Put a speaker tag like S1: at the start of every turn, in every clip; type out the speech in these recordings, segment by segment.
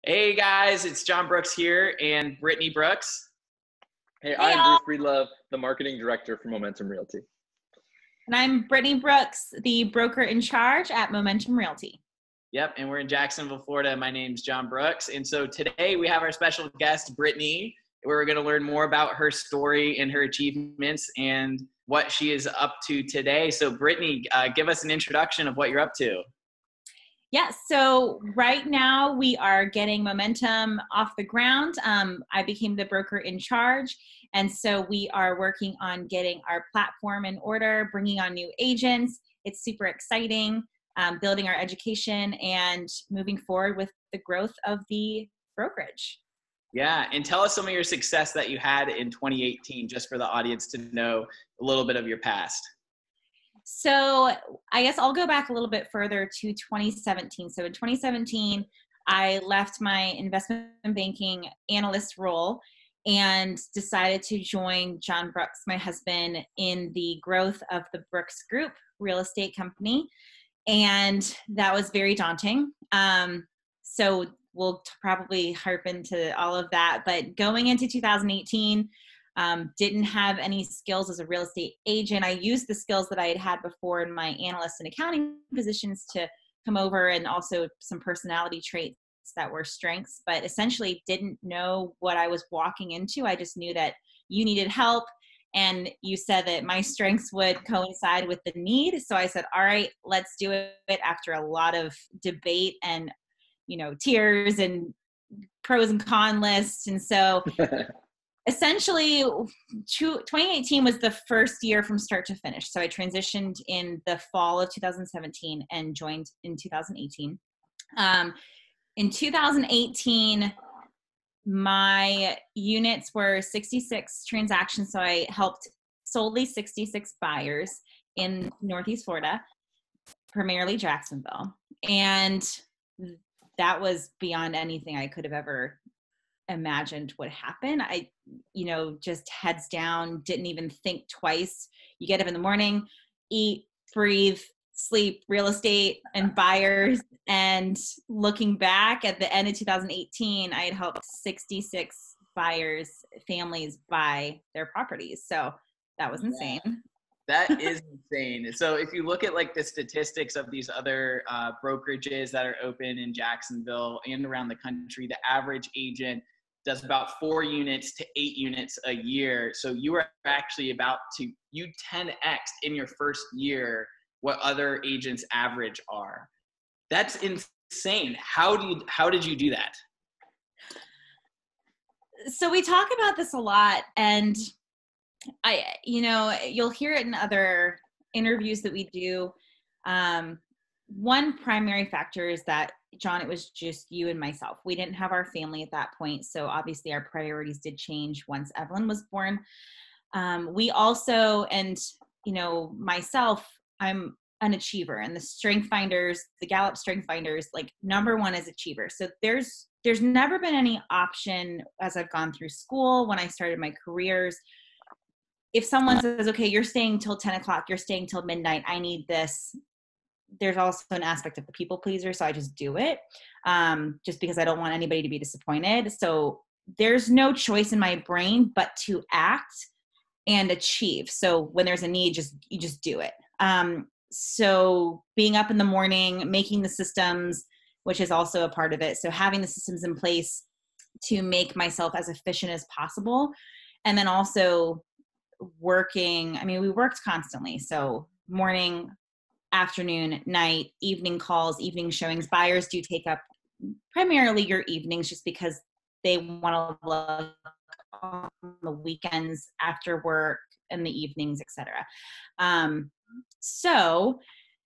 S1: Hey guys, it's Jon Brooks here and Brittany Brooks.
S2: Hey,
S3: Hey
S2: I'm
S3: y'all,
S2: Bruce Breedlove, the marketing director for Momentum Realty.
S3: and I'm Brittany Brooks, the broker in charge at Momentum Realty.
S1: Yep, and we're in Jacksonville, Florida. My name's Jon Brooks. And so today we have our special guest, Brittany, where we're going to learn more about her story and her achievements and what she is up to today. So Brittany, give us an introduction of what you're up to.
S3: Yes, so right now we are getting Momentum off the ground. I became the broker in charge, and so we are working on getting our platform in order, bringing on new agents. It's super exciting, building our education and moving forward with the growth of the brokerage.
S1: Yeah, and tell us some of your success that you had in 2018, just for the audience to know a little bit of your past.
S3: So I guess I'll go back a little bit further to 2017. So in 2017, I left my investment banking analyst role and decided to join Jon Brooks, my husband, in the growth of the Brooks Group real estate company. And that was very daunting. So we'll probably harp into all of that. But going into 2018, didn't have any skills as a real estate agent. I used the skills that I had had before in my analyst and accounting positions to come over, and also some personality traits that were strengths, but essentially didn't know what I was walking into. I just knew that you needed help, and you said that my strengths would coincide with the need. So I said, all right, let's do it, after a lot of debate and, tears and pros and con lists. And so essentially, 2018 was the first year from start to finish. So I transitioned in the fall of 2017 and joined in 2018. In 2018, my units were 66 transactions. So I helped solely 66 buyers in Northeast Florida, primarily Jacksonville. And that was beyond anything I could have ever imagined would happen. I, just heads down, didn't even think twice. You get up in the morning, eat, breathe, sleep, real estate and buyers. And looking back at the end of 2018, I had helped 66 buyers, families buy their properties. So that was insane.
S1: That is insane. So if you look at like the statistics of these other brokerages that are open in Jacksonville and around the country, the average agent does about 4 units to 8 units a year. So you are actually you 10x in your first year what other agents average are. That's insane. How did you do that?
S3: So we talk about this a lot, and you'll hear it in other interviews that we do. One primary factor is that, Jon, it was just you and myself. We didn't have our family at that point. So obviously our priorities did change once Evelyn was born. We also, and, myself, I'm an achiever, and the strength finders, the Gallup strength finders, like number one is achiever. So there's never been any option as I've gone through school, when I started my careers. If someone says, okay, you're staying till 10 o'clock, you're staying till midnight, I need this. There's also an aspect of the people pleaser. So I just do it, just because I don't want anybody to be disappointed. So there's no choice in my brain but to act and achieve. So when there's a need, you just do it. So being up in the morning, making the systems, which is also a part of it. So having the systems in place to make myself as efficient as possible. And then also working. We worked constantly. So morning, afternoon, night, evening calls, evening showings. Buyers do take up primarily your evenings, just because they want to look on the weekends, after work, in the evenings, etc. So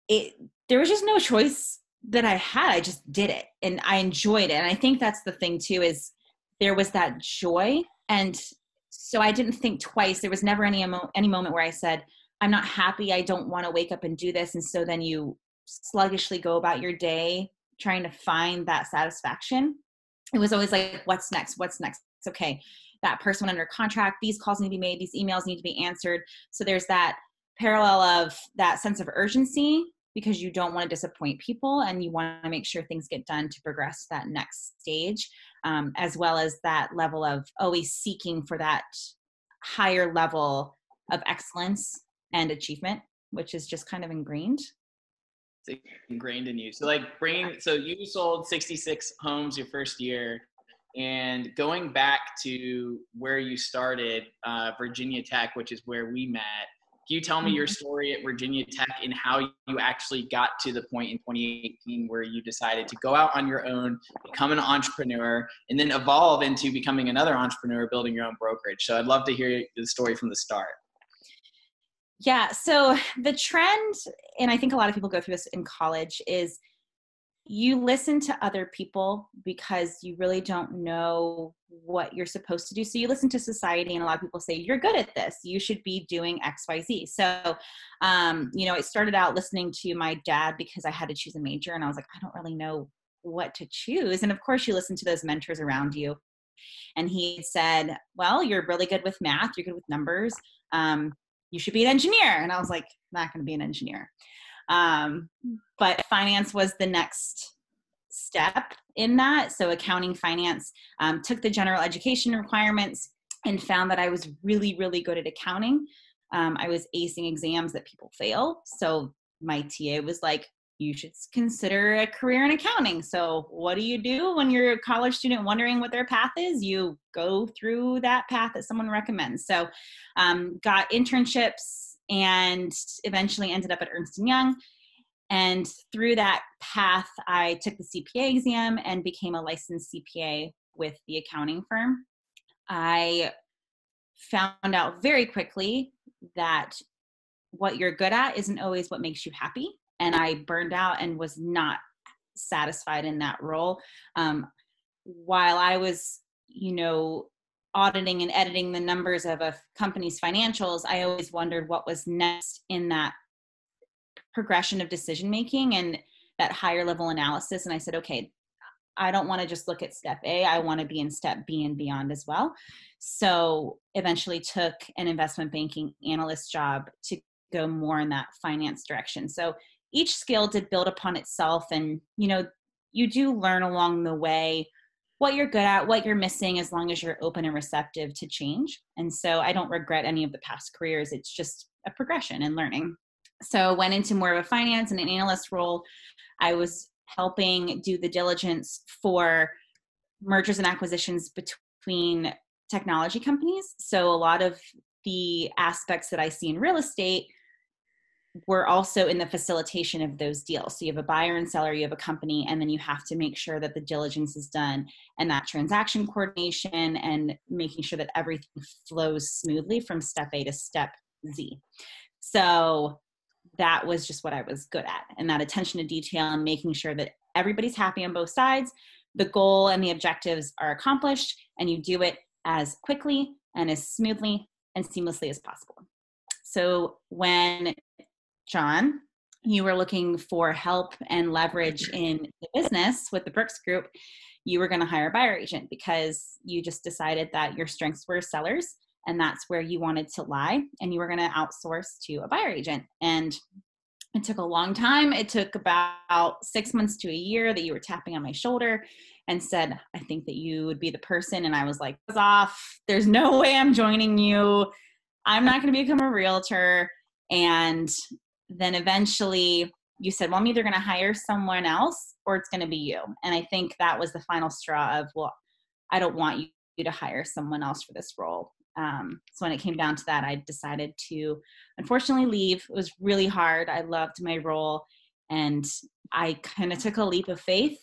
S3: there was just no choice that I had. I just did it, and I enjoyed it. And I think that's the thing too, is there was that joy. And so I didn't think twice. There was never any moment where I said, I'm not happy, I don't want to wake up and do this. And so then you sluggishly go about your day trying to find that satisfaction. It was always like, what's next? What's next? It's okay. That person under contract, these calls need to be made, these emails need to be answered. So there's that parallel of that sense of urgency because you don't want to disappoint people and you want to make sure things get done to progress to that next stage, as well as that level of always seeking for that higher level of excellence and achievement, which is just kind of ingrained.
S1: It's ingrained in you. So like so you sold 66 homes your first year, and going back to where you started, Virginia Tech, which is where we met. Can you tell me your story at Virginia Tech and how you actually got to the point in 2018 where you decided to go out on your own, become an entrepreneur, and then evolve into becoming another entrepreneur, building your own brokerage? So I'd love to hear the story from the start.
S3: Yeah. So the trend, and I think a lot of people go through this in college, is you listen to other people because you really don't know what you're supposed to do. So you listen to society, and a lot of people say, you're good at this, you should be doing X, Y, Z. So, I started out listening to my dad because I had to choose a major, and I was like, I don't really know what to choose. And of course you listen to those mentors around you. And he said, well, you're really good with math, you're good with numbers. You should be an engineer. And I was like, I'm not going to be an engineer. But finance was the next step in that. So accounting, finance, took the general education requirements and found that I was really, really good at accounting. I was acing exams that people fail. So my TA was like, you should consider a career in accounting. So what do you do when you're a college student wondering what their path is? You go through that path that someone recommends. So got internships and eventually ended up at Ernst & Young. And through that path, I took the CPA exam and became a licensed CPA with the accounting firm. I found out very quickly that what you're good at isn't always what makes you happy. And I burned out and was not satisfied in that role. While I was, auditing and editing the numbers of a company's financials, I always wondered what was next in that progression of decision-making and that higher level analysis. And I said, okay, I don't want to just look at step A. I want to be in step B and beyond as well. So eventually took an investment banking analyst job to go more in that finance direction. So each skill did build upon itself. And, you do learn along the way what you're good at, what you're missing, as long as you're open and receptive to change. And so I don't regret any of the past careers. It's just a progression and learning. So went into more of a finance and an analyst role. I was helping do the diligence for mergers and acquisitions between technology companies. So a lot of the aspects that I see in real estate were also in the facilitation of those deals. So you have a buyer and seller, you have a company, and then you have to make sure that the diligence is done and that transaction coordination and making sure that everything flows smoothly from step A to step Z. So that was just what I was good at, and that attention to detail and making sure that everybody's happy on both sides, the goal and the objectives are accomplished, and you do it as quickly and as smoothly and seamlessly as possible. So when, Jon, you were looking for help and leverage in the business with the Brooks Group, you were going to hire a buyer agent because you just decided that your strengths were sellers and that's where you wanted to lie, and you were going to outsource to a buyer agent. And it took a long time. It took about 6 months to a year that you were tapping on my shoulder and said, I think that you would be the person. And I was like, off. There's no way I'm joining you. I'm not going to become a realtor. And then eventually you said, well, I'm either going to hire someone else or it's going to be you. And I think that was the final straw of, well, I don't want you to hire someone else for this role. So when it came down to that, I decided to unfortunately leave. It was really hard. I loved my role, and I kind of took a leap of faith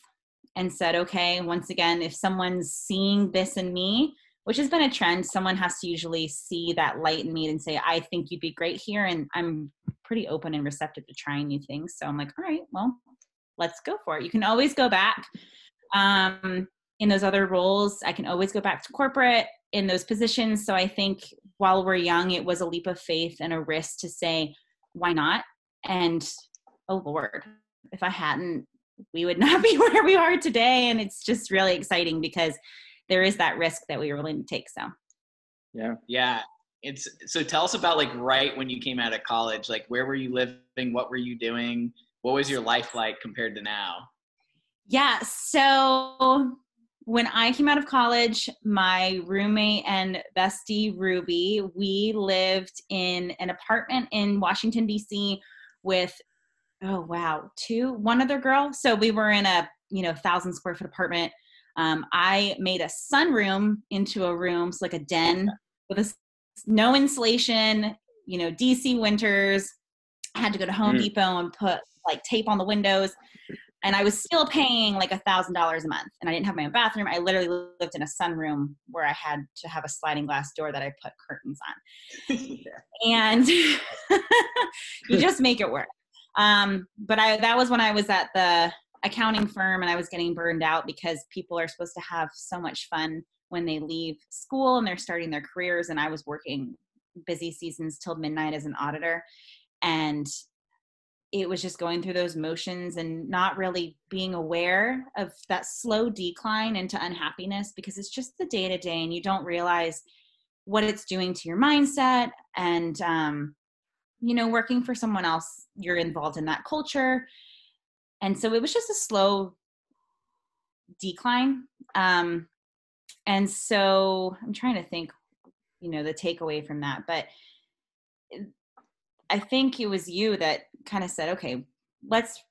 S3: and said, okay, once again, if someone's seeing this in me, which has been a trend, someone has to usually see that light in me and say, I think you'd be great here. And I'm pretty open and receptive to trying new things. So I'm like, all right, well, let's go for it. You can always go back in those other roles. I can always go back to corporate in those positions. So I think while we're young, it was a leap of faith and a risk to say, why not? And oh Lord, if I hadn't, we would not be where we are today. And it's just really exciting because there is that risk that we were willing to take. So.
S1: Yeah. So tell us about right when you came out of college, where were you living? What were you doing? What was your life like compared to now?
S3: Yeah. So when I came out of college, my roommate and bestie, Ruby, we lived in an apartment in Washington, D.C. with, oh, wow, one other girl. So we were in a, 1,000 square foot apartment. I made a sunroom into a room, so like a den with no insulation, DC winters. I had to go to Home Depot and put like tape on the windows. And I was still paying like $1,000 a month. And I didn't have my own bathroom. I literally lived in a sunroom where I had to have a sliding glass door that I put curtains on. And you just make it work. But that was when I was at the accounting firm and I was getting burned out because people are supposed to have so much fun when they leave school and they're starting their careers. And I was working busy seasons till midnight as an auditor. And it was just going through those motions and not really being aware of that slow decline into unhappiness because it's just the day to day and you don't realize what it's doing to your mindset. And, working for someone else, you're involved in that culture. And so it was just a slow decline. And so I'm trying to think, the takeaway from that, but I think it was you that kind of said, okay, let's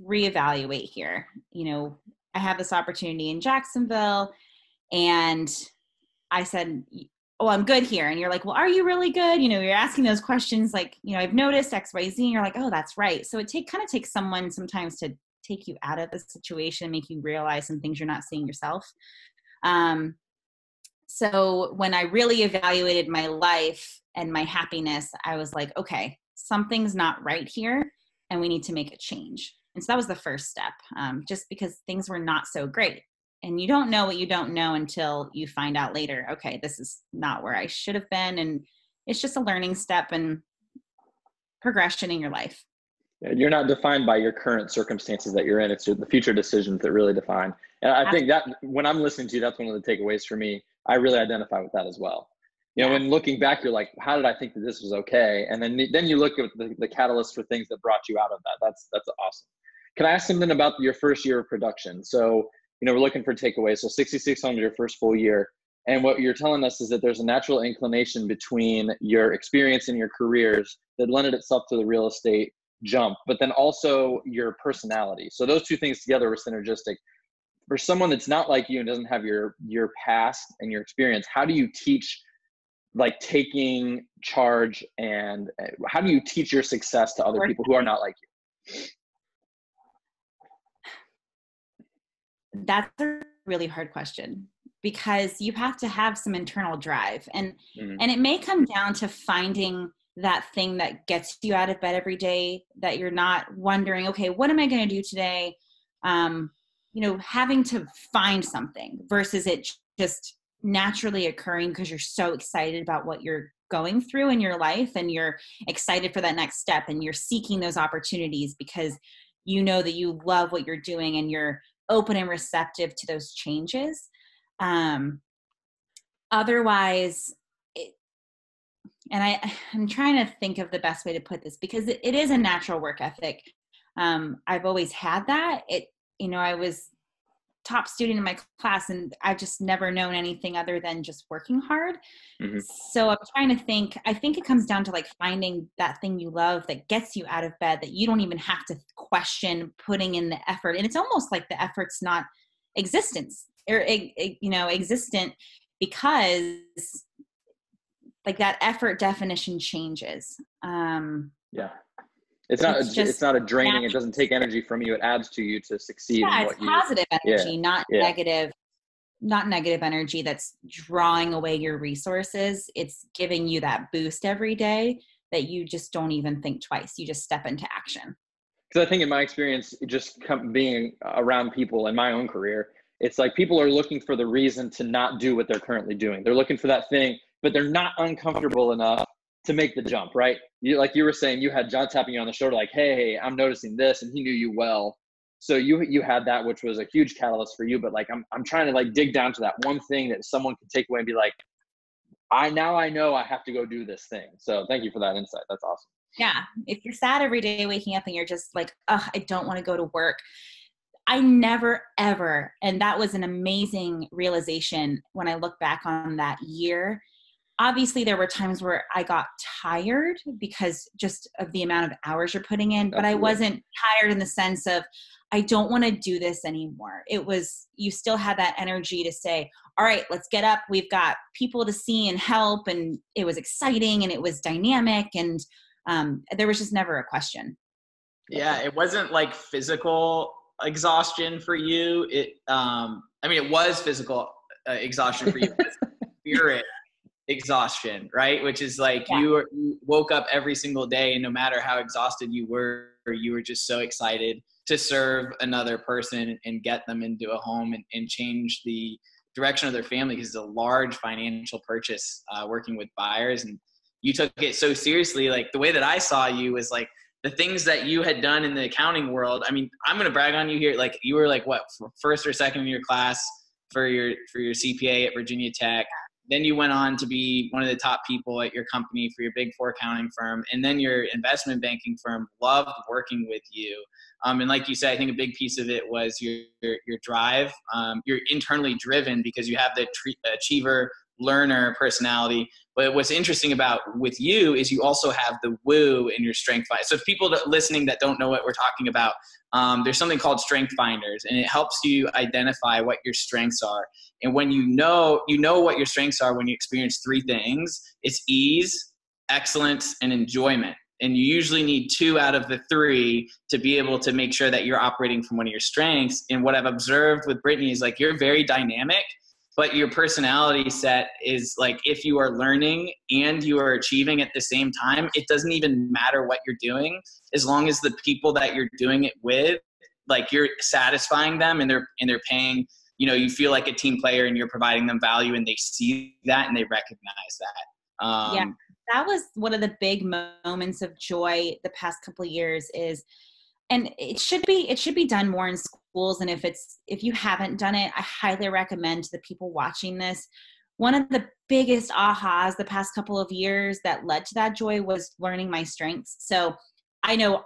S3: reevaluate here. I have this opportunity in Jacksonville and I said, oh, I'm good here. And you're like, well, are you really good? You're asking those questions like, I've noticed X, Y, Z. And you're like, oh, that's right. So it kind of takes someone sometimes to take you out of the situation, make you realize some things you're not seeing yourself. So when I really evaluated my life and my happiness, I was like, okay, something's not right here and we need to make a change. And so that was the first step, just because things were not so great. And you don't know what you don't know until you find out later, okay, this is not where I should have been. And it's just a learning step and progression in your life.
S2: You're not defined by your current circumstances that you're in. It's the future decisions that really define. And I think that when I'm listening to you, that's one of the takeaways for me. I really identify with that as well. When looking back, you're like, how did I think that this was okay? And then you look at the catalyst for things that brought you out of that. That's awesome. Can I ask something about your first year of production? So, we're looking for takeaways. So 66 homes your first full year. And what you're telling us is that there's a natural inclination between your experience and your careers that lended itself to the real estate jump, but then also your personality. So those two things together were synergistic. For someone that's not like you and doesn't have your past and your experience, how do you teach like taking charge and how do you teach your success to other people who are not like you?
S3: That's a really hard question because you have to have some internal drive and it may come down to finding that thing that gets you out of bed every day, that you're not wondering, okay, what am I going to do today? Having to find something versus it just naturally occurring because you're so excited about what you're going through in your life and you're excited for that next step and you're seeking those opportunities because you know that you love what you're doing and you're open and receptive to those changes. Otherwise, I'm trying to think of the best way to put this because it is a natural work ethic. I've always had that. I was top student in my class and I've just never known anything other than just working hard. So I'm trying to think, I think it comes down to like finding that thing you love that gets you out of bed, that you don't even have to question putting in the effort. And it's almost like the effort's not existent because like that effort definition changes.
S2: It's not a draining. It doesn't take energy from you. It adds to you to succeed.
S3: Yeah, it's positive energy, not negative energy that's drawing away your resources. It's giving you that boost every day that you just don't even think twice. You just step into action.
S2: Because I think in my experience, just being around people in my own career, it's like people are looking for the reason to not do what they're currently doing. They're looking for that thing, but they're not uncomfortable enough to make the jump, right? Like you were saying, you had Jon tapping you on the shoulder like, hey, I'm noticing this, and he knew you well. So you had that, which was a huge catalyst for you. But like, I'm trying to like dig down to that one thing that someone could take away and be like, I know I have to go do this thing. So thank you for that insight. That's awesome.
S3: Yeah. If you're sad every day waking up and you're just like, oh, I don't want to go to work. I never, ever, and that was an amazing realization when I look back on that year. Obviously, there were times where I got tired because just of the amount of hours you're putting in, but I wasn't tired in the sense of, I don't want to do this anymore. It was, you still had that energy to say, all right, let's get up. We've got people to see and help. And it was exciting and it was dynamic. And there was just never a question.
S1: Yeah, it wasn't like physical exhaustion for you. It was physical exhaustion for you, but spirit exhaustion, right? Which is like you woke up every single day, and no matter how exhausted you were just so excited to serve another person and get them into a home and change the direction of their family, because it's a large financial purchase working with buyers. And you took it so seriously. Like the way that I saw you was like the things that you had done in the accounting world. I mean, I'm going to brag on you here. Like you were like what, first or second in your class for your CPA at Virginia Tech. Then you went on to be one of the top people at your company for your Big Four accounting firm. And then your investment banking firm loved working with you. And like you said, I think a big piece of it was your drive. You're internally driven because you have the achiever learner personality. But what's interesting about with you is you also have the woo in your strength finder. So if people listening that don't know what we're talking about, there's something called strength finders, and it helps you identify what your strengths are. And when you know what your strengths are when you experience three things: it's ease, excellence, and enjoyment. And you usually need 2 out of the 3 to be able to make sure that you're operating from one of your strengths. And what I've observed with Brittany is like, you're very dynamic, but your personality set is like, if you are learning and you are achieving at the same time, it doesn't even matter what you're doing, as long as the people that you're doing it with, like you're satisfying them and they're paying, you feel like a team player and you're providing them value, and they see that and they recognize that.
S3: Yeah, that was one of the big moments of joy the past couple of years and it should be done more in schools. And if you haven't done it, I highly recommend to the people watching this. One of the biggest ahas the past couple of years that led to that joy was learning my strengths. So I know,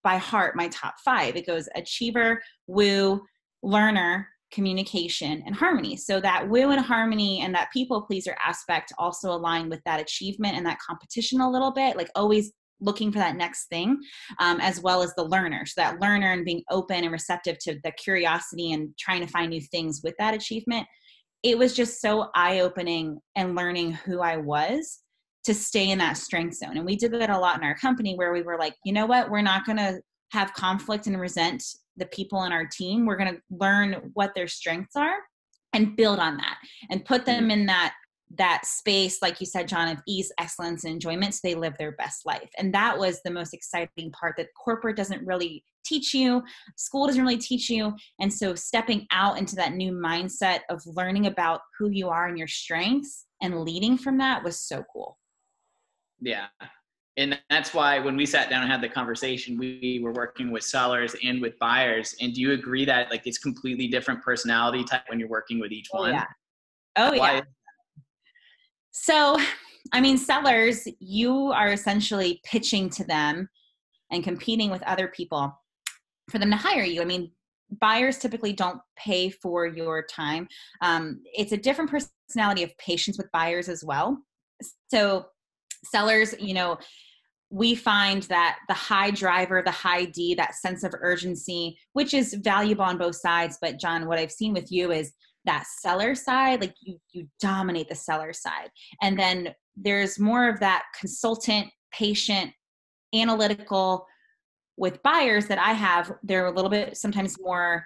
S3: by heart, my top 5, it goes achiever, woo, learner, communication, and harmony. So that woo and harmony and that people pleaser aspect also align with that achievement and that competition a little bit, like always looking for that next thing, as well as the learner. So that learner and being open and receptive to the curiosity and trying to find new things with that achievement. It was just so eye-opening and learning who I was to stay in that strength zone. And we did that a lot in our company where we were like, you know what, we're not going to have conflict and resent the people on our team. We're going to learn what their strengths are and build on that and put them in that space, like you said, Jon, of ease, excellence, and enjoyment, so they live their best life. And that was the most exciting part that corporate doesn't really teach you, school doesn't really teach you. And so stepping out into that new mindset of learning about who you are and your strengths and leading from that was so cool.
S1: Yeah. And that's why when we sat down and had the conversation, we were working with sellers and with buyers. And do you agree that like it's completely different personality type when you're working with each one?
S3: Yeah. Oh,
S1: Why?
S3: yeah. So, I mean, sellers, you are essentially pitching to them and competing with other people for them to hire you. I mean, buyers typically don't pay for your time. It's a different personality of patience with buyers as well. So sellers, we find that the high driver, the high D, that sense of urgency, which is valuable on both sides. But Jon, what I've seen with you is that seller side, like you dominate the seller side. And then there's more of that consultant, patient, analytical with buyers that I have. They're a little bit sometimes more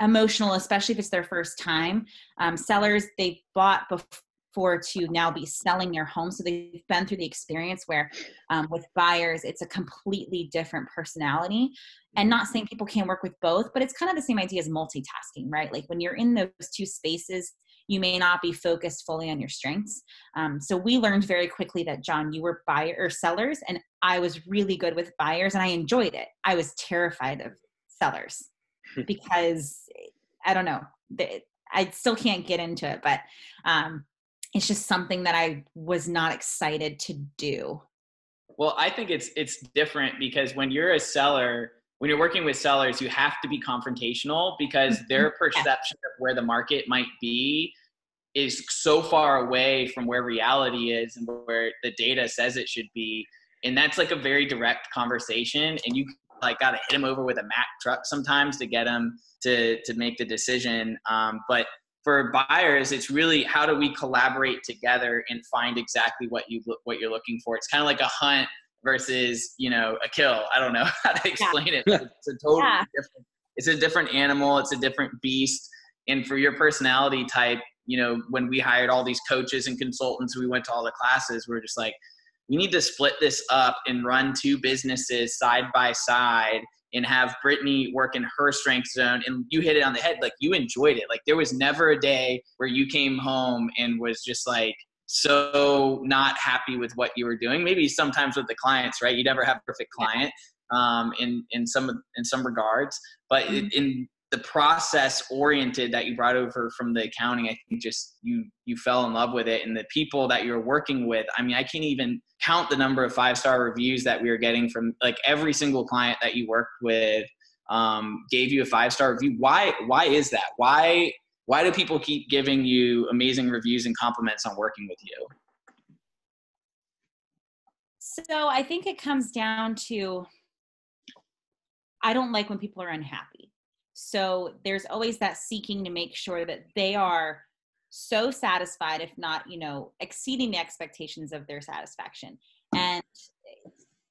S3: emotional, especially if it's their first time. Sellers, they've bought before to now be selling their home. So they've been through the experience where with buyers, it's a completely different personality. And not saying people can't work with both, but it's kind of the same idea as multitasking, right? Like when you're in those two spaces, you may not be focused fully on your strengths. So we learned very quickly that, Jon, you were buyer or sellers, and I was really good with buyers and I enjoyed it. I was terrified of sellers because I don't know, I still can't get into it, but it's just something that I was not excited to do.
S1: Well, I think it's different because when you're a seller, when you're working with sellers, you have to be confrontational because their perception of where the market might be is so far away from where reality is and where the data says it should be. And that's like a very direct conversation. And you like got to hit them over with a Mack truck sometimes to get them to make the decision. But for buyers, it's really how do we collaborate together and find exactly what you're looking for. It's kind of like a hunt versus, a kill. I don't know how to explain it. But it's a totally different. It's a different animal. It's a different beast. And for your personality type, when we hired all these coaches and consultants, we went to all the classes. We're just like, we need to split this up and run two businesses side by side and have Brittany work in her strength zone. And you hit it on the head. Like you enjoyed it. Like there was never a day where you came home and was just like so not happy with what you were doing. Maybe sometimes with the clients, right? You never have a perfect client in some regards, but in the process oriented that you brought over from the accounting, I think just you fell in love with it. And the people that you're working with, I mean, I can't even count the number of 5-star reviews that we were getting from like every single client that you worked with gave you a 5-star review. Why is that? Why do people keep giving you amazing reviews and compliments on working with you?
S3: So I think it comes down to, I don't like when people are unhappy. So there's always that seeking to make sure that they are so satisfied, if not, exceeding the expectations of their satisfaction. And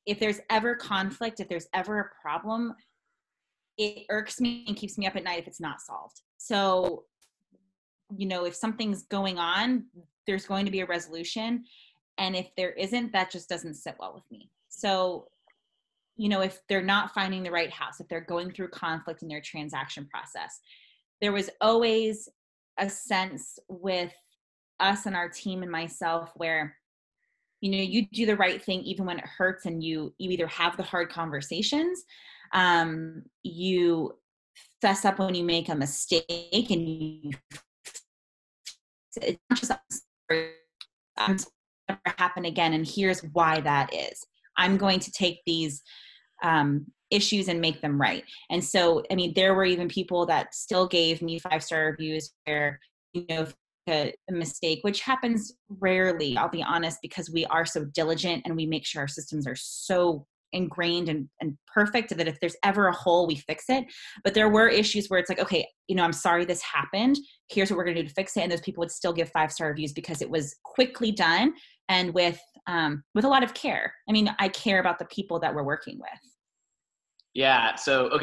S3: if there's ever conflict, if there's ever a problem, it irks me and keeps me up at night if it's not solved. So, if something's going on, there's going to be a resolution. And if there isn't, that just doesn't sit well with me. So, if they're not finding the right house, if they're going through conflict in their transaction process, there was always a sense with us and our team and myself where, you do the right thing even when it hurts, and you either have the hard conversations, you fess up when you make a mistake, and it's not just never happen again, and here's why that is. I'm going to take these issues and make them right. And so, I mean, there were even people that still gave me 5-star reviews where, a mistake, which happens rarely, I'll be honest, because we are so diligent and we make sure our systems are so ingrained and perfect that if there's ever a hole, we fix it. But there were issues where it's like, okay, I'm sorry this happened. Here's what we're going to do to fix it. And those people would still give 5-star reviews because it was quickly done and with a lot of care. I mean, I care about the people that we're working with.
S1: Yeah. So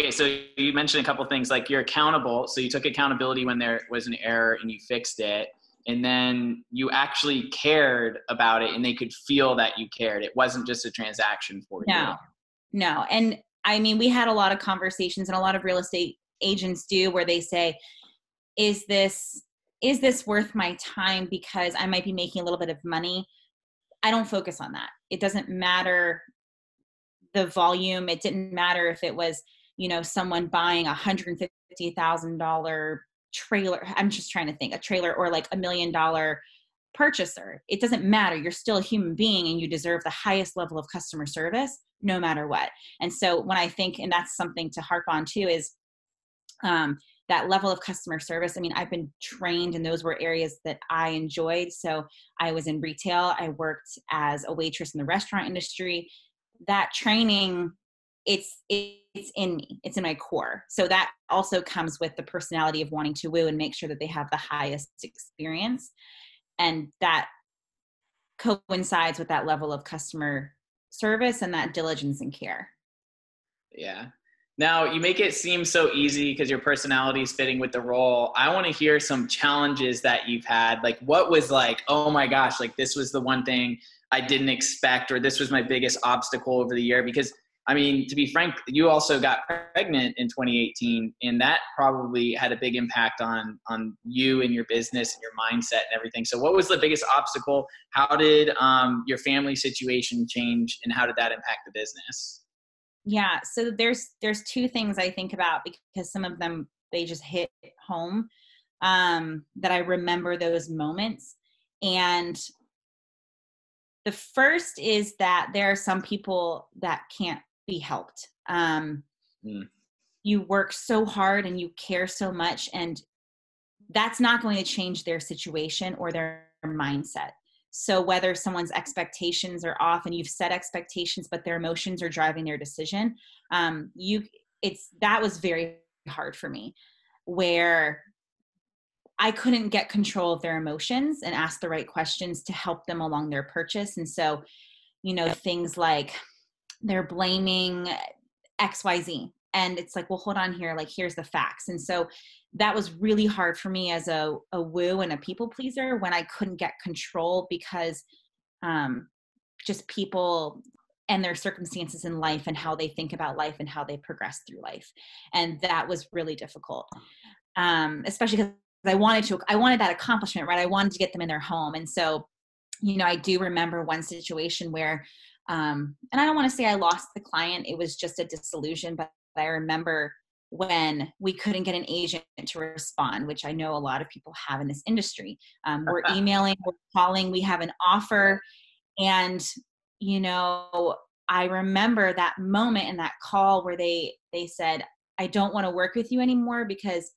S1: you mentioned a couple of things, like you're accountable. So you took accountability when there was an error and you fixed it. And then you actually cared about it and they could feel that you cared. It wasn't just a transaction for you.
S3: No. And I mean, we had a lot of conversations, and a lot of real estate agents do, where they say, is this worth my time? Because I might be making a little bit of money. I don't focus on that. It doesn't matter the volume. It didn't matter if it was, someone buying $150,000 trailer. I'm just trying to think, a trailer, or like $1 million purchaser. It doesn't matter. You're still a human being and you deserve the highest level of customer service no matter what. And so when I think, and that's something to harp on too, is that level of customer service. I mean, I've been trained, and those were areas that I enjoyed. So I was in retail. I worked as a waitress in the restaurant industry. That training, it's in me. It's in my core. So that also comes with the personality of wanting to woo and make sure that they have the highest experience. And that coincides with that level of customer service and that diligence and care.
S1: Yeah. Now, you make it seem so easy because your personality is fitting with the role. I want to hear some challenges that you've had. Like, what was like, oh my gosh, like this was the one thing I didn't expect, or this was my biggest obstacle over the year? Because, I mean, to be frank, you also got pregnant in 2018, and that probably had a big impact on you and your business and your mindset and everything. So what was the biggest obstacle? How did your family situation change, and how did that impact the business?
S3: Yeah. So there's two things I think about, because some of them, they just hit home, that I remember those moments. And The first is that there are some people that can't be helped. You work so hard and you care so much, and that's not going to change their situation or their mindset. So whether someone's expectations are off and you've set expectations, but their emotions are driving their decision, that was very hard for me, where I couldn't get control of their emotions and ask the right questions to help them along their purchase. And so, things like they're blaming XYZ. And it's like, well, hold on here. Like, here's the facts. And so that was really hard for me as a woo and a people pleaser when I couldn't get control, because just people and their circumstances in life and how they think about life and how they progress through life. And that was really difficult, especially because I wanted that accomplishment, right? I wanted to get them in their home. And so, I do remember one situation where, and I don't want to say I lost the client, it was just a disillusion, but I remember when we couldn't get an agent to respond, which I know a lot of people have in this industry. We're emailing, we're calling, we have an offer. And, I remember that moment in that call where they said, I don't want to work with you anymore because,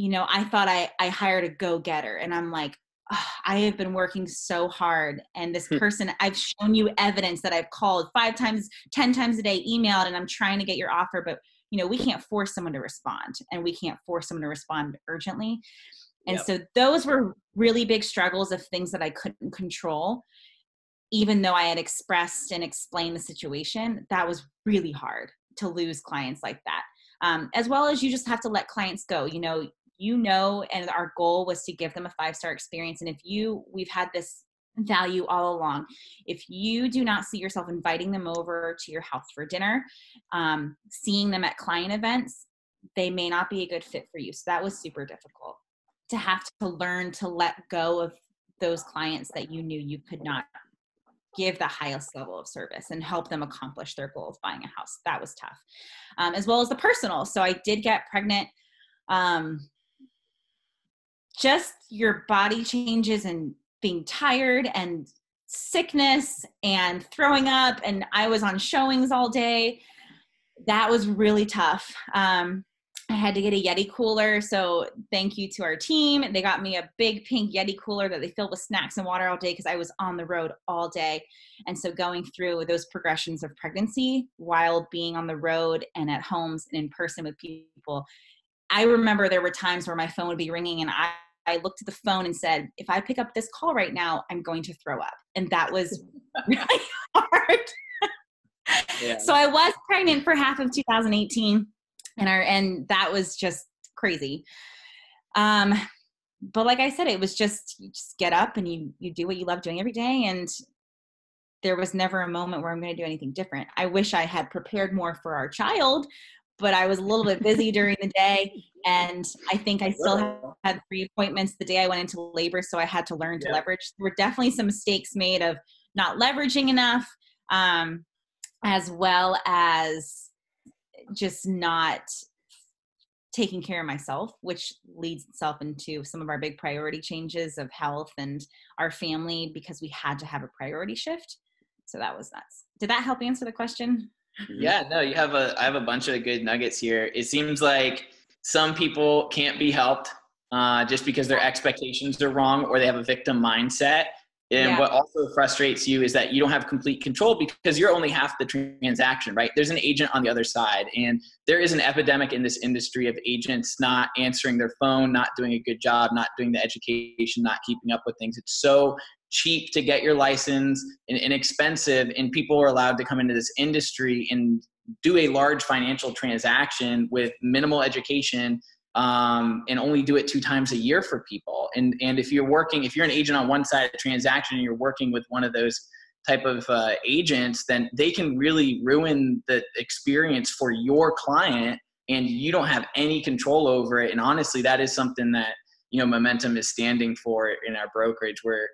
S3: I thought I hired a go-getter. And I'm like, oh, I have been working so hard. And this person, I've shown you evidence that I've called 5 times, 10 times a day, emailed, and I'm trying to get your offer. But, we can't force someone to respond, and we can't force someone to respond urgently. And so those were really big struggles of things that I couldn't control. Even though I had expressed and explained the situation, that was really hard to lose clients like that. As well as you just have to let clients go, and our goal was to give them a 5-star experience. And we've had this value all along. If you do not see yourself inviting them over to your house for dinner, seeing them at client events, they may not be a good fit for you. So that was super difficult to have to learn to let go of those clients that you knew you could not give the highest level of service and help them accomplish their goal of buying a house. That was tough. As well as the personal. So I did get pregnant. Just your body changes and being tired and sickness and throwing up. And I was on showings all day. That was really tough. I had to get a Yeti cooler. So thank you to our team. They got me a big pink Yeti cooler that they filled with snacks and water all day because I was on the road all day. And so going through those progressions of pregnancy while being on the road and at homes and in person with people, I remember there were times where my phone would be ringing and I looked at the phone and said, if I pick up this call right now, I'm going to throw up. And that was really hard. Yeah. So I was pregnant for half of 2018 and that was just crazy. But like I said, it was just, you just get up and you do what you love doing every day. And there was never a moment where I'm going to do anything different. I wish I had prepared more for our child, but I was a little bit busy during the day. And I think I still had 3 appointments the day I went into labor. So I had to learn to leverage. There were definitely some mistakes made of not leveraging enough, as well as just not taking care of myself, which leads itself into some of our big priority changes of health and our family, because we had to have a priority shift. So that was nuts. Did that help answer the question?
S1: Yeah, no, I have a bunch of good nuggets here. It seems like some people can't be helped just because their expectations are wrong or they have a victim mindset. And what also frustrates you is that you don't have complete control because you're only half the transaction, right? There's an agent on the other side. And there is an epidemic in this industry of agents not answering their phone, not doing a good job, not doing the education, not keeping up with things. It's so cheap to get your license and inexpensive. And people are allowed to come into this industry and do a large financial transaction with minimal education and only do it 2 times a year for people. And if you're an agent on one side of the transaction and you're working with one of those type of agents, then they can really ruin the experience for your client and you don't have any control over it. And honestly, that is something that, Momentum is standing for in our brokerage, where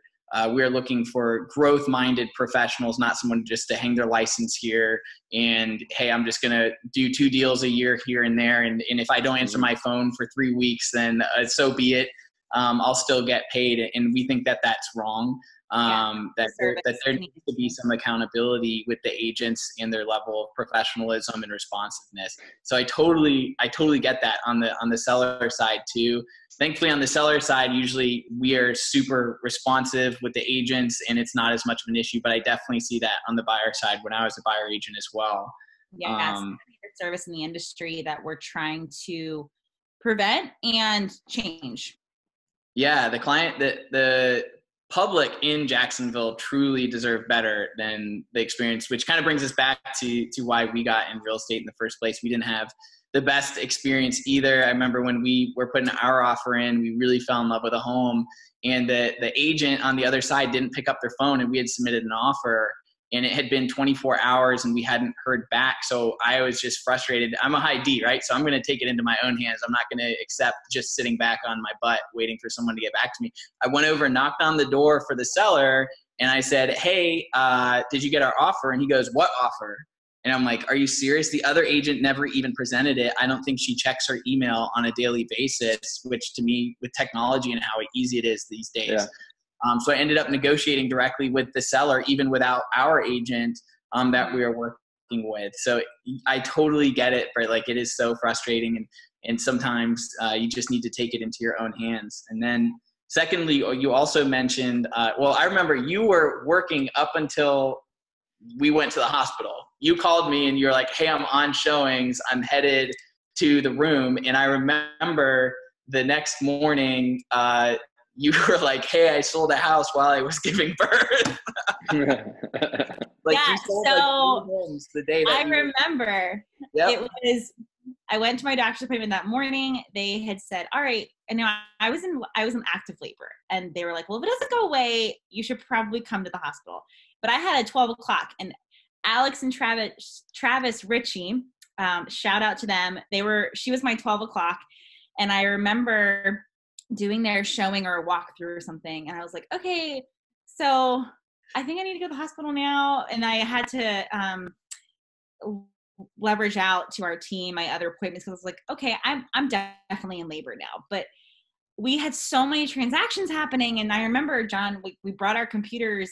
S1: we're looking for growth-minded professionals, not someone just to hang their license here and, hey, I'm just going to do 2 deals a year here and there. And if I don't answer my phone for 3 weeks, then so be it. I'll still get paid. And we think that that's wrong. There needs to be some accountability with the agents and their level of professionalism and responsiveness. So I totally get that on the seller side too. Thankfully, on the seller side, usually we are super responsive with the agents and it's not as much of an issue, but I definitely see that on the buyer side when I was a buyer agent as well.
S3: Yeah, that's a service in the industry that we're trying to prevent and change.
S1: Yeah, the public in Jacksonville truly deserve better than the experience, which kind of brings us back to why we got in real estate in the first place. We didn't have the best experience either. I remember when we were putting our offer in, we really fell in love with a home, and the agent on the other side didn't pick up their phone, and we had submitted an offer and it had been 24 hours and we hadn't heard back. So I was just frustrated. I'm a high D, right? So I'm going to take it into my own hands. I'm not going to accept just sitting back on my butt waiting for someone to get back to me. I went over and knocked on the door for the seller and I said, hey, did you get our offer? And he goes, what offer? And I'm like, are you serious? The other agent never even presented it. I don't think she checks her email on a daily basis, which to me, with technology and how easy it is these days. Yeah. So I ended up negotiating directly with the seller, even without our agent that we were working with. So I totally get it, but like it is so frustrating. And sometimes you just need to take it into your own hands. And then secondly, you also mentioned, I remember you were working up until we went to the hospital. You called me and you're like, hey, I'm on showings. I'm headed to the room. And I remember the next morning, you were like, hey, I sold a house while I was giving birth.
S3: Yeah, so
S1: the day that
S3: I remember it was, I went to my doctor's appointment that morning. They had said, all right. And now I was in active labor and they were like, well, if it doesn't go away, you should probably come to the hospital. But I had a 12 o'clock and Alex and Travis Ritchie, shout out to them. She was my 12 o'clock. And I remember doing their showing or a walkthrough or something. And I was like, okay, so I think I need to go to the hospital now. And I had to leverage out to our team, my other appointments, because I was like, okay, I'm definitely in labor now. But we had so many transactions happening. And I remember, Jon, we brought our computers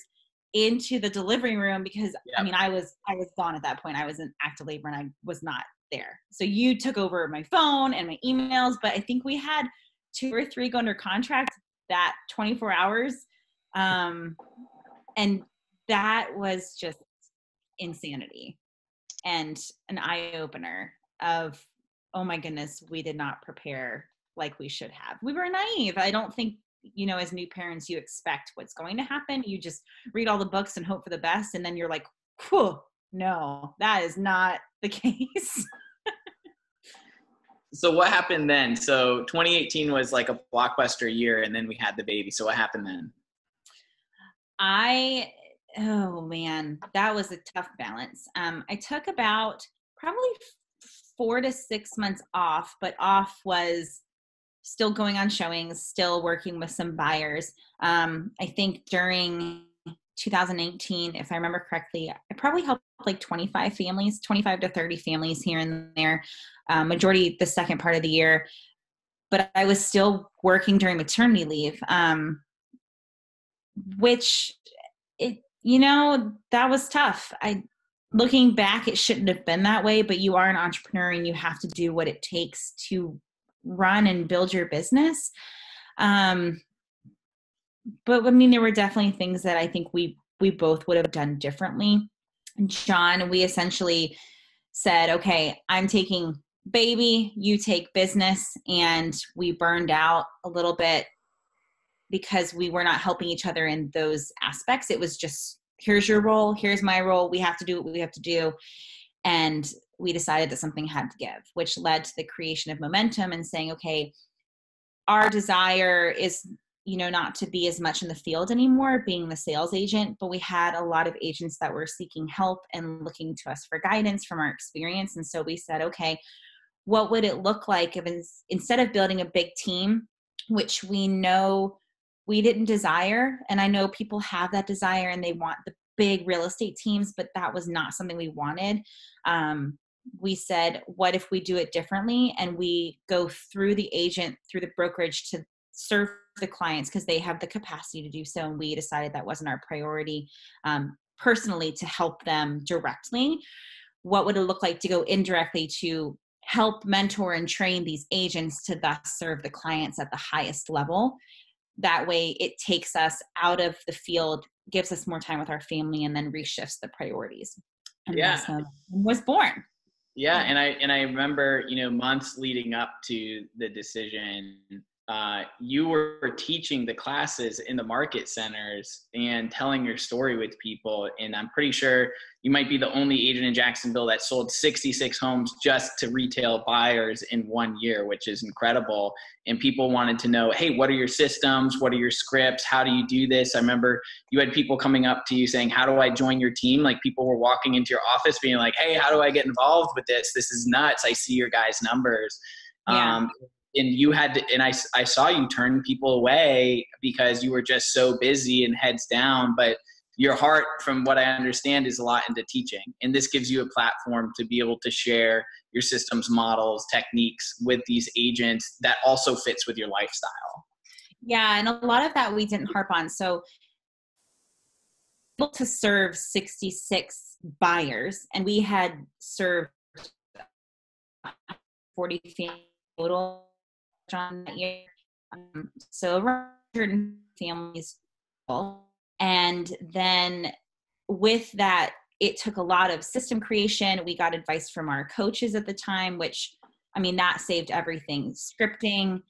S3: into the delivery room because I mean, I was gone at that point. I was in active labor and I was not there. So you took over my phone and my emails, but I think we had 2 or 3 go under contract that 24 hours. And that was just insanity and an eye opener of, oh my goodness, we did not prepare like we should have. We were naive. I don't think, as new parents, you expect what's going to happen. You just read all the books and hope for the best. And then you're like, whew, no, that is not the case.
S1: So what happened then? So 2018 was like a blockbuster year and then we had the baby. So what happened then?
S3: Oh man, that was a tough balance. I took about probably 4 to 6 months off, but off was still going on showings, still working with some buyers. I think during 2018, if I remember correctly, I probably helped like 25 to 30 families here and there, majority the second part of the year, but I was still working during maternity leave, which that was tough. Looking back, it shouldn't have been that way, but you are an entrepreneur and you have to do what it takes to run and build your business. But I mean, there were definitely things that I think we both would have done differently. Jon, we essentially said, okay, I'm taking baby, you take business, and we burned out a little bit because we were not helping each other in those aspects. It was just, here's your role, here's my role, we have to do what we have to do. And we decided that something had to give, which led to the creation of Momentum and saying, okay, our desire is, not to be as much in the field anymore, being the sales agent, but we had a lot of agents that were seeking help and looking to us for guidance from our experience. And so we said, okay, what would it look like if instead of building a big team, which we know we didn't desire, and I know people have that desire and they want the big real estate teams, but that was not something we wanted. We said, what if we do it differently and we go through the agent, through the brokerage to serve the clients because they have the capacity to do so. And we decided that wasn't our priority personally to help them directly. What would it look like to go indirectly to help mentor and train these agents to thus serve the clients at the highest level? That way it takes us out of the field, gives us more time with our family, and then reshifts the priorities. And that's how it was born.
S1: Yeah. And I remember, months leading up to the decision, you were teaching the classes in the market centers and telling your story with people. And I'm pretty sure you might be the only agent in Jacksonville that sold 66 homes just to retail buyers in 1 year, which is incredible. And people wanted to know, hey, what are your systems? What are your scripts? How do you do this? I remember you had people coming up to you saying, how do I join your team? Like people were walking into your office being like, hey, how do I get involved with this? This is nuts. I see your guys' numbers.
S3: Yeah.
S1: And you had to, and I saw you turn people away because you were just so busy and heads down, but your heart, from what I understand, is a lot into teaching. And this gives you a platform to be able to share your systems, models, techniques with these agents that also fits with your lifestyle.
S3: Yeah. And a lot of that we didn't harp on. So able to serve 66 buyers, and we had served 40 total on that year. So around 100 families. And then with that, it took a lot of system creation. We got advice from our coaches at the time, which, I mean, that saved everything. Scripting,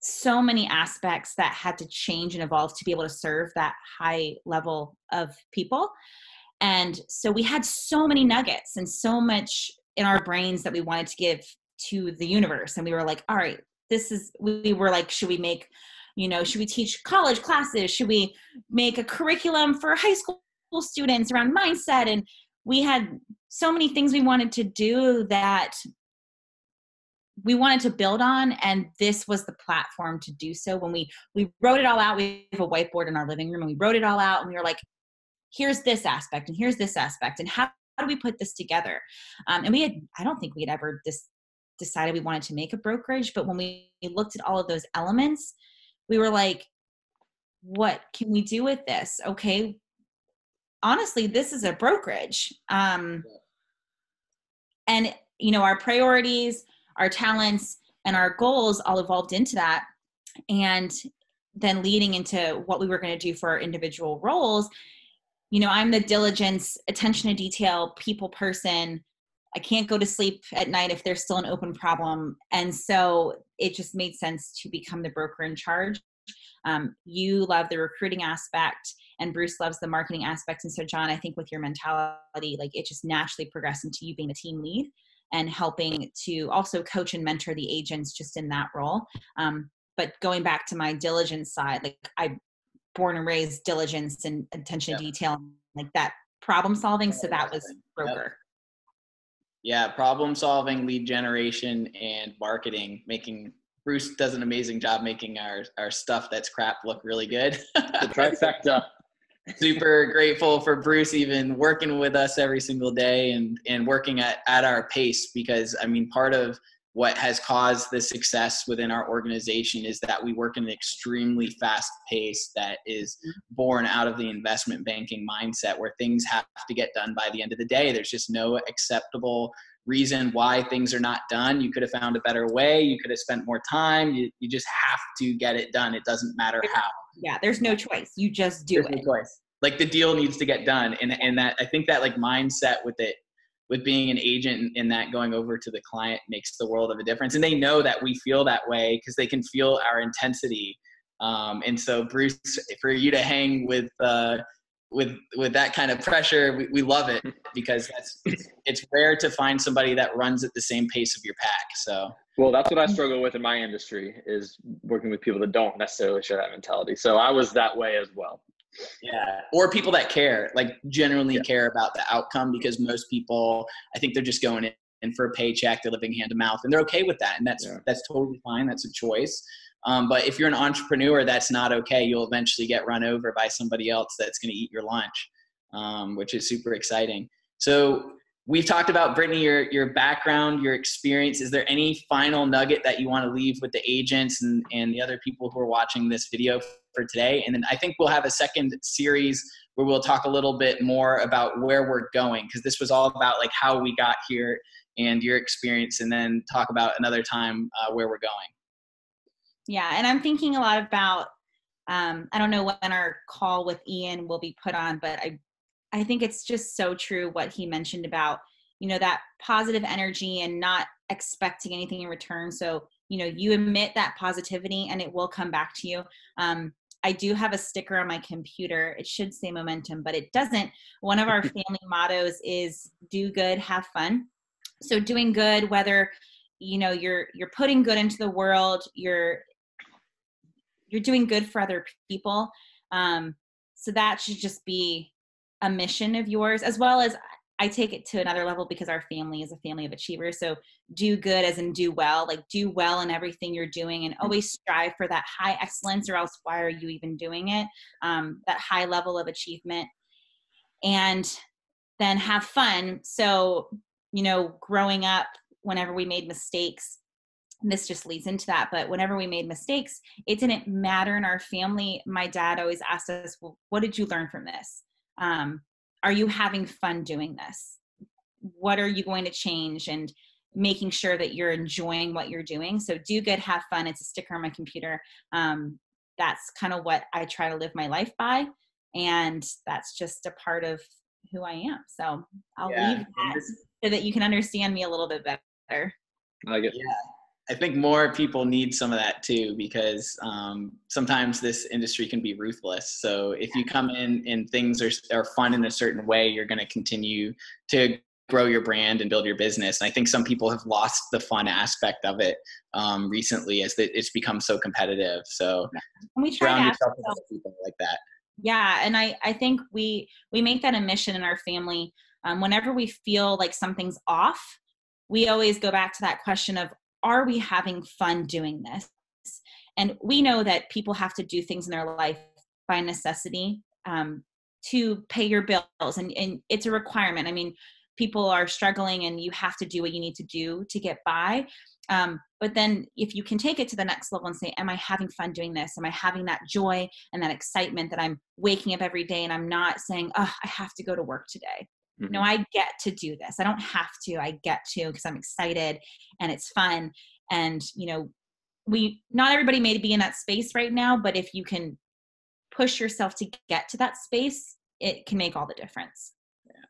S3: so many aspects that had to change and evolve to be able to serve that high level of people. And so we had so many nuggets and so much in our brains that we wanted to give to the universe. And we were like, all right, we were like, should we make, should we teach college classes? Should we make a curriculum for high school students around mindset? And we had so many things we wanted to do that we wanted to build on. And this was the platform to do so. When we wrote it all out, we have a whiteboard in our living room, and we wrote it all out, and we were like, here's this aspect and here's this aspect. And how do we put this together? And I don't think we had ever decided we wanted to make a brokerage, but when we looked at all of those elements, we were like, what can we do with this? Okay, honestly, this is a brokerage. And, our priorities, our talents, and our goals all evolved into that. And then leading into what we were going to do for our individual roles, I'm the diligence, attention to detail, people person. I can't go to sleep at night if there's still an open problem. And so it just made sense to become the broker in charge. You love the recruiting aspect, and Bruce loves the marketing aspect. And so, Jon, I think with your mentality, like it just naturally progressed into you being the team lead and helping to also coach and mentor the agents just in that role. But going back to my diligence side, like I born and raised diligence and attention to detail, like that problem solving. So that was broker.
S1: Yeah, problem solving, lead generation, and marketing. Bruce does an amazing job making our stuff that's crap look really good.
S2: The trifecta.
S1: Super grateful for Bruce even working with us every single day and working at our pace, because part of what has caused the success within our organization is that we work in an extremely fast pace that is born out of the investment banking mindset, where things have to get done by the end of the day. There's just no acceptable reason why things are not done. You could have found a better way. You could have spent more time. You just have to get it done. It doesn't matter how.
S3: Yeah, there's no choice. You just do it.
S1: No choice. Like the deal needs to get done. And that, I think that like mindset with being an agent and that going over to the client makes the world of a difference. And they know that we feel that way because they can feel our intensity. And so Bruce, for you to hang with that kind of pressure, we love it, because it's rare to find somebody that runs at the same pace of your pack. So,
S2: well, that's what I struggle with in my industry, is working with people that don't necessarily share that mentality. So I was that way as well.
S1: Yeah. Or people that care, like genuinely care about the outcome, because most people, I think they're just going in for a paycheck. They're living hand to mouth, and they're okay with that. And that's totally fine. That's a choice. But if you're an entrepreneur, that's not okay. You'll eventually get run over by somebody else that's going to eat your lunch, which is super exciting. So we've talked about, Brittany, your background, your experience. Is there any final nugget that you want to leave with the agents and the other people who are watching this video for today? And then I think we'll have a second series where we'll talk a little bit more about where we're going, because this was all about like how we got here and your experience, and then talk about another time where we're going.
S3: Yeah, and I'm thinking a lot about, I don't know when our call with Ian will be put on, but I think it's just so true what he mentioned about, you know, that positive energy and not expecting anything in return. So, you know, you emit that positivity and it will come back to you. I do have a sticker on my computer. It should say Momentum, but it doesn't. One of our family mottos is do good, have fun. So doing good, whether, you know, you're putting good into the world, you're doing good for other people. So that should just be a mission of yours, as well as I take it to another level because our family is a family of achievers. So do good as in do well, like do well in everything you're doing, and always strive for that high excellence, or else why are you even doing it? That high level of achievement, and then have fun. So, you know, growing up, whenever we made mistakes, and this just leads into that, but whenever we made mistakes, it didn't matter in our family. My dad always asked us, well, what did you learn from this? Are you having fun doing this? What are you going to change? And making sure that you're enjoying what you're doing. So do good, have fun. It's a sticker on my computer. That's kind of what I try to live my life by. And that's just a part of who I am. So I'll leave that so that you can understand me a little bit better.
S2: I like it.
S1: Yeah. I think more people need some of that too, because sometimes this industry can be ruthless. So if you come in and things are fun in a certain way, you're going to continue to grow your brand and build your business. And I think some people have lost the fun aspect of it recently as it's become so competitive. So
S3: and we try
S1: surround
S3: to
S1: yourself with people like that.
S3: Yeah. And I think we make that a mission in our family. Whenever we feel like something's off, we always go back to that question of, are we having fun doing this? And we know that people have to do things in their life by necessity to pay your bills. And it's a requirement. I mean, people are struggling and you have to do what you need to do to get by. But then if you can take it to the next level and say, am I having fun doing this? Am I having that joy and that excitement that I'm waking up every day and I'm not saying, oh, I have to go to work today. Mm-hmm. No, I get to do this. I don't have to, I get to, because I'm excited and it's fun. And, you know, not everybody may be in that space right now, but if you can push yourself to get to that space, it can make all the difference.
S1: Yeah.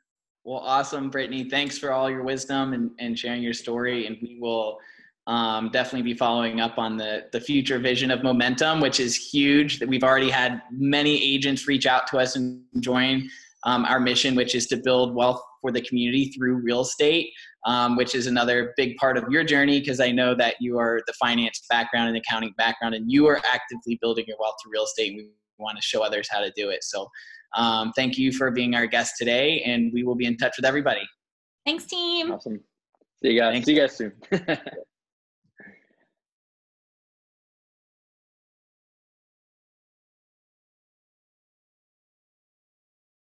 S1: Well, awesome, Brittany. Thanks for all your wisdom and sharing your story. And we will definitely be following up on the future vision of Momentum, which is huge. That we've already had many agents reach out to us and join our mission, which is to build wealth for the community through real estate, which is another big part of your journey, because I know that you are the finance background and accounting background, and you are actively building your wealth through real estate. And we want to show others how to do it. So thank you for being our guest today, and we will be in touch with everybody.
S3: Thanks, team.
S2: Awesome. See you guys.
S1: Thanks.
S2: See you guys soon.